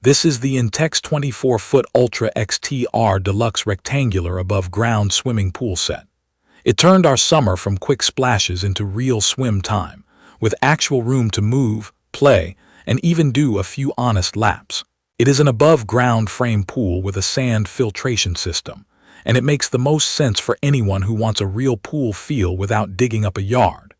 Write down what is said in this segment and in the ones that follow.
This is the INTEX 24-foot Ultra XTR Deluxe rectangular above-ground swimming pool set. It turned our summer from quick splashes into real swim time, with actual room to move, play, and even do a few honest laps. It is an above-ground frame pool with a sand filtration system, and it makes the most sense for anyone who wants a real pool feel without digging up a yard.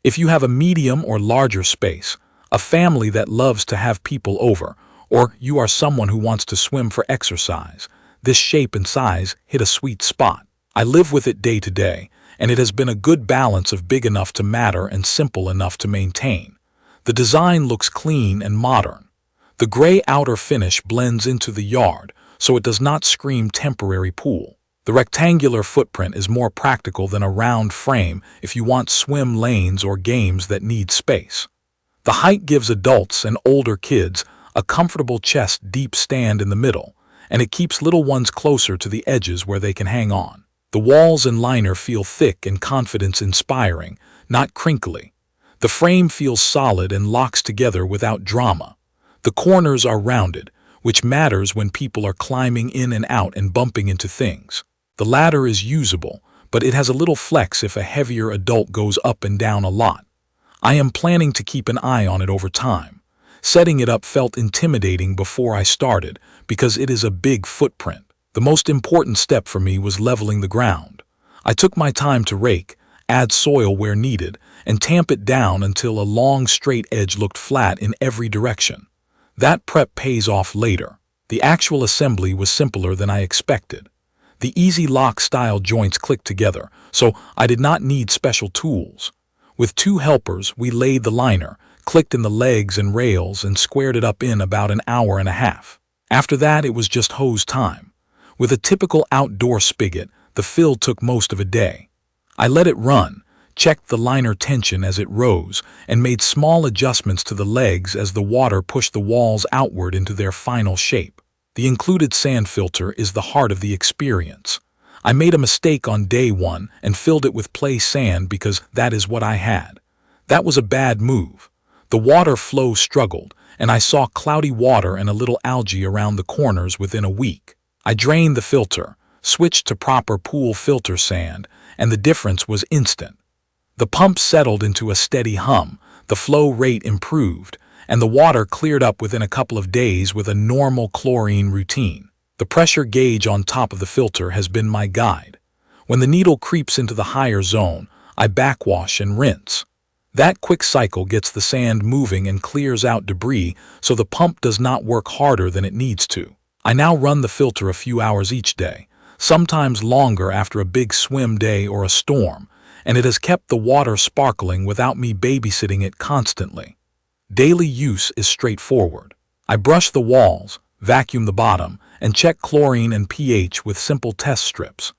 If you have a medium or larger space, a family that loves to have people over, or you are someone who wants to swim for exercise, this shape and size hit a sweet spot. I live with it day to day, and it has been a good balance of big enough to matter and simple enough to maintain. The design looks clean and modern. The gray outer finish blends into the yard, so it does not scream temporary pool. The rectangular footprint is more practical than a round frame if you want swim lanes or games that need space. The height gives adults and older kids a comfortable chest-deep stand in the middle, and it keeps little ones closer to the edges where they can hang on. The walls and liner feel thick and confidence-inspiring, not crinkly. The frame feels solid and locks together without drama. The corners are rounded, which matters when people are climbing in and out and bumping into things. The ladder is usable, but it has a little flex if a heavier adult goes up and down a lot. I am planning to keep an eye on it over time. Setting it up felt intimidating before I started because it is a big footprint. The most important step for me was leveling the ground. I took my time to rake, add soil where needed, and tamp it down until a long straight edge looked flat in every direction. That prep pays off later. The actual assembly was simpler than I expected. The easy lock-style joints clicked together, so I did not need special tools. With 2 helpers, we laid the liner, clicked in the legs and rails, and squared it up in about an hour and a half. After that, it was just hose time. With a typical outdoor spigot, the fill took most of a day. I let it run, checked the liner tension as it rose, and made small adjustments to the legs as the water pushed the walls outward into their final shape. The included sand filter is the heart of the experience. I made a mistake on day 1 and filled it with play sand because that is what I had. That was a bad move. The water flow struggled, and I saw cloudy water and a little algae around the corners within a week. I drained the filter, switched to proper pool filter sand, and the difference was instant. The pump settled into a steady hum, the flow rate improved, and the water cleared up within a couple of days with a normal chlorine routine. The pressure gauge on top of the filter has been my guide. When the needle creeps into the higher zone, I backwash and rinse. That quick cycle gets the sand moving and clears out debris so the pump does not work harder than it needs to. I now run the filter a few hours each day, sometimes longer after a big swim day or a storm, and it has kept the water sparkling without me babysitting it constantly. Daily use is straightforward. I brush the walls, vacuum the bottom, and check chlorine and pH with simple test strips.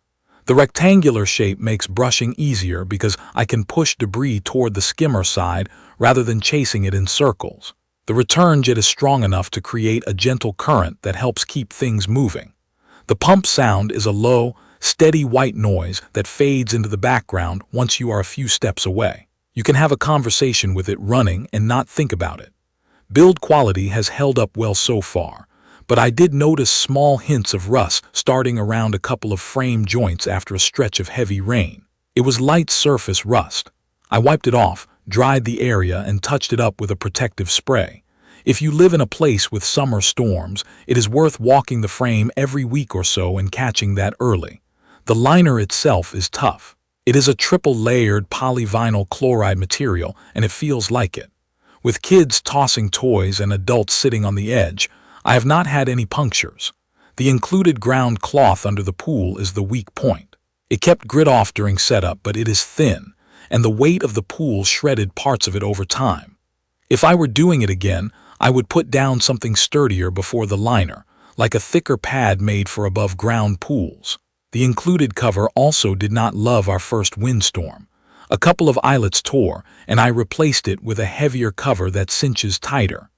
The rectangular shape makes brushing easier because I can push debris toward the skimmer side rather than chasing it in circles. The return jet is strong enough to create a gentle current that helps keep things moving. The pump sound is a low, steady white noise that fades into the background once you are a few steps away. You can have a conversation with it running and not think about it. Build quality has held up well so far, but I did notice small hints of rust starting around a couple of frame joints after a stretch of heavy rain. It was light surface rust. I wiped it off, dried the area, and touched it up with a protective spray. If you live in a place with summer storms, it is worth walking the frame every week or so and catching that early. The liner itself is tough. It is a triple-layered polyvinyl chloride material, and it feels like it. With kids tossing toys and adults sitting on the edge, I have not had any punctures. The included ground cloth under the pool is the weak point. It kept grit off during setup, but it is thin, and the weight of the pool shredded parts of it over time. If I were doing it again, I would put down something sturdier before the liner, like a thicker pad made for above-ground pools. The included cover also did not love our first windstorm. A couple of eyelets tore, and I replaced it with a heavier cover that cinches tighter.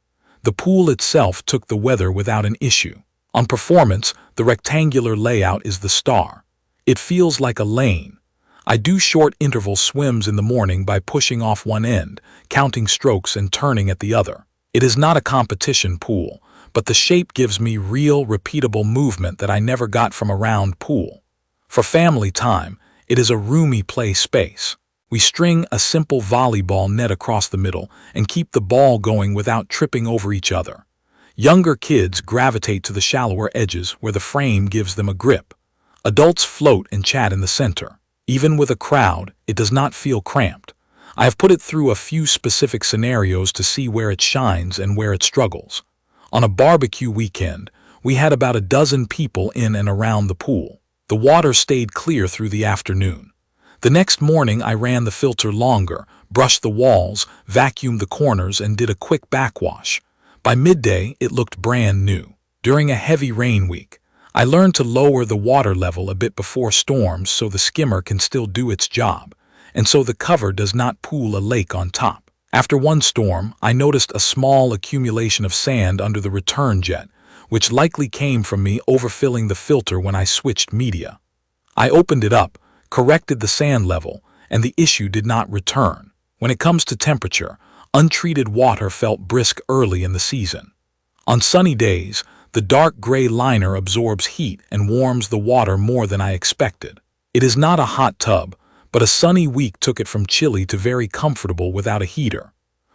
The pool itself took the weather without an issue. On performance, the rectangular layout is the star. It feels like a lane. I do short interval swims in the morning by pushing off one end, counting strokes and turning at the other. It is not a competition pool, but the shape gives me real, repeatable movement that I never got from a round pool. For family time, it is a roomy play space. We string a simple volleyball net across the middle and keep the ball going without tripping over each other. Younger kids gravitate to the shallower edges where the frame gives them a grip. Adults float and chat in the center. Even with a crowd, it does not feel cramped. I have put it through a few specific scenarios to see where it shines and where it struggles. On a barbecue weekend, we had about a dozen people in and around the pool. The water stayed clear through the afternoon. The next morning I ran the filter longer, brushed the walls, vacuumed the corners, and did a quick backwash. By midday, it looked brand new. During a heavy rain week, I learned to lower the water level a bit before storms so the skimmer can still do its job, and so the cover does not pool a lake on top. After one storm, I noticed a small accumulation of sand under the return jet, which likely came from me overfilling the filter when I switched media. I opened it up, corrected the sand level, and the issue did not return. When it comes to temperature, untreated water felt brisk early in the season. On sunny days, the dark gray liner absorbs heat and warms the water more than I expected. It is not a hot tub, but a sunny week took it from chilly to very comfortable without a heater.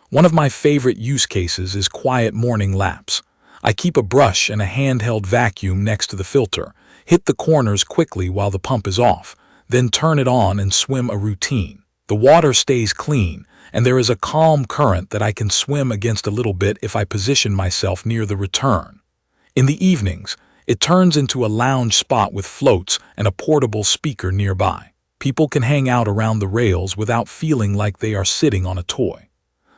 One of my favorite use cases is quiet morning laps. I keep a brush and a handheld vacuum next to the filter, hit the corners quickly while the pump is off, then turn it on and swim a routine. The water stays clean, and there is a calm current that I can swim against a little bit if I position myself near the return. In the evenings, it turns into a lounge spot with floats and a portable speaker nearby. People can hang out around the rails without feeling like they are sitting on a toy.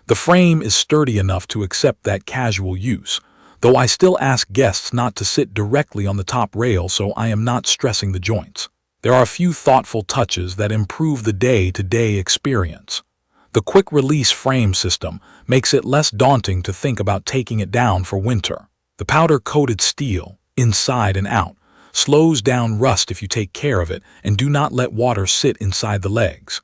The frame is sturdy enough to accept that casual use, though I still ask guests not to sit directly on the top rail so I am not stressing the joints. There are a few thoughtful touches that improve the day-to-day experience. The quick-release frame system makes it less daunting to think about taking it down for winter. The powder-coated steel, inside and out, slows down rust if you take care of it and do not let water sit inside the legs.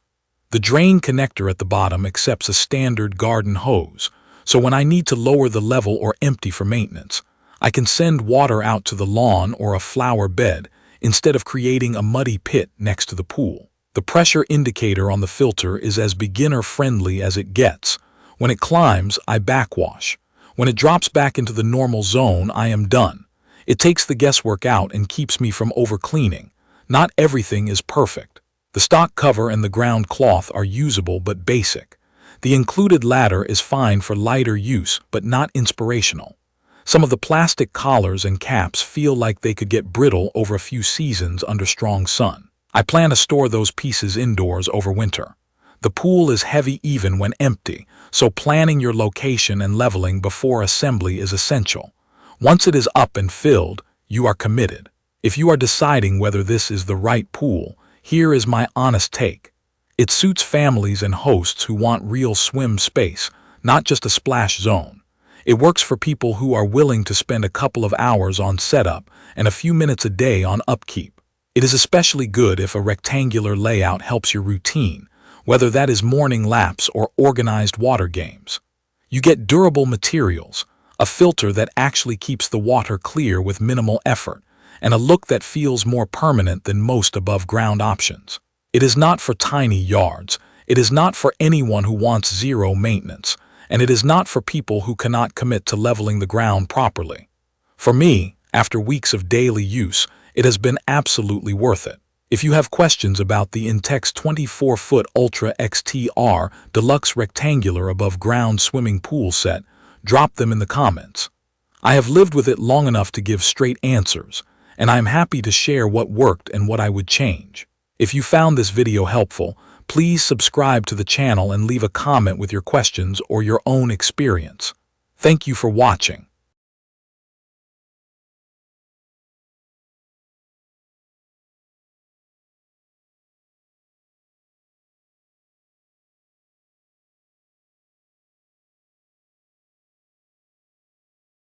The drain connector at the bottom accepts a standard garden hose, so when I need to lower the level or empty for maintenance, I can send water out to the lawn or a flower bed instead of creating a muddy pit next to the pool. The pressure indicator on the filter is as beginner-friendly as it gets. When it climbs, I backwash. When it drops back into the normal zone, I am done. It takes the guesswork out and keeps me from overcleaning. Not everything is perfect. The stock cover and the ground cloth are usable but basic. The included ladder is fine for lighter use but not inspirational. Some of the plastic collars and caps feel like they could get brittle over a few seasons under strong sun. I plan to store those pieces indoors over winter. The pool is heavy even when empty, so planning your location and leveling before assembly is essential. Once it is up and filled, you are committed. If you are deciding whether this is the right pool, here is my honest take. It suits families and hosts who want real swim space, not just a splash zone. It works for people who are willing to spend a couple of hours on setup and a few minutes a day on upkeep. It is especially good if a rectangular layout helps your routine, whether that is morning laps or organized water games. You get durable materials, a filter that actually keeps the water clear with minimal effort, and a look that feels more permanent than most above-ground options. It is not for tiny yards, it is not for anyone who wants zero maintenance, and it is not for people who cannot commit to leveling the ground properly. For me, after weeks of daily use, it has been absolutely worth it. If you have questions about the INTEX 24-foot Ultra XTR Deluxe Rectangular Above Ground Swimming Pool Set, drop them in the comments. I have lived with it long enough to give straight answers, and I am happy to share what worked and what I would change. If you found this video helpful, please subscribe to the channel and leave a comment with your questions or your own experience. Thank you for watching.